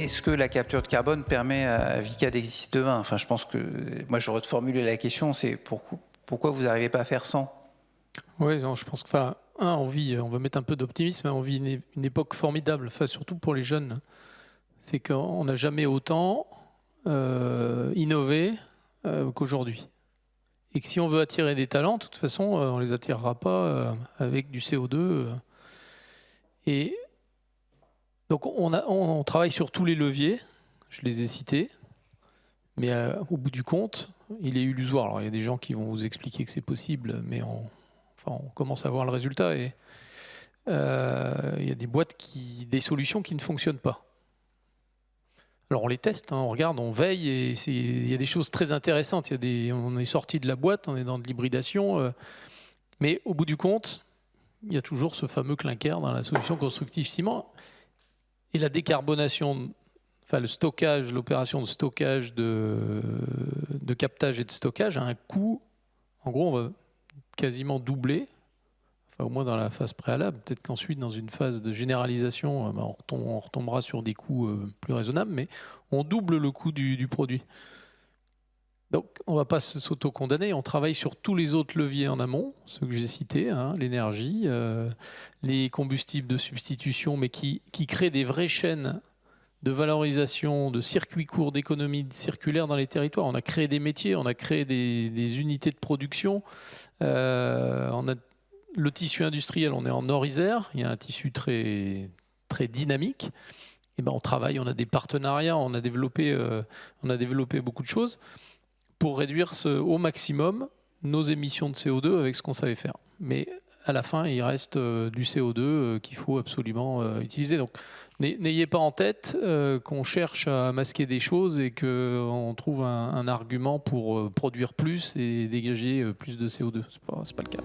est-ce que la capture de carbone permet à Vicat d'exister demain? Enfin, je pense que moi, j'aurais reformulé la question, c'est pourquoi vous n'arrivez pas à faire sans? Oui, non, je pense que, on va mettre un peu d'optimisme, on vit une époque formidable, surtout pour les jeunes. C'est qu'on n'a jamais autant innové qu'aujourd'hui. Et que si on veut attirer des talents, de toute façon, on ne les attirera pas avec du CO2. Et donc, on travaille sur tous les leviers, je les ai cités, mais au bout du compte, il est illusoire. Alors, il y a des gens qui vont vous expliquer que c'est possible, mais on commence à voir le résultat. Et il y a des solutions qui ne fonctionnent pas. Alors on les teste, on regarde, on veille, et il y a des choses très intéressantes. On est sorti de la boîte, on est dans de l'hybridation, mais au bout du compte, il y a toujours ce fameux clinker dans la solution constructive ciment. Et la décarbonation, le stockage, l'opération de stockage, de captage et de stockage a un coût. En gros, on va quasiment doubler. Au moins dans la phase préalable. Peut-être qu'ensuite, dans une phase de généralisation, on retombera sur des coûts plus raisonnables, mais on double le coût du produit. Donc, on ne va pas s'auto-condamner. On travaille sur tous les autres leviers en amont, ceux que j'ai cités, l'énergie, les combustibles de substitution, mais qui créent des vraies chaînes de valorisation, de circuits courts, d'économie circulaire dans les territoires. On a créé des métiers, on a créé des unités de production, on a le tissu industriel, on est en Nord-Isère, il y a un tissu très, très dynamique. Et on travaille, on a des partenariats, on a développé beaucoup de choses pour réduire au maximum nos émissions de CO2 avec ce qu'on savait faire. Mais à la fin, il reste du CO2 qu'il faut absolument utiliser. Donc n'ayez pas en tête qu'on cherche à masquer des choses et qu'on trouve un argument pour produire plus et dégager plus de CO2. C'est pas le cas.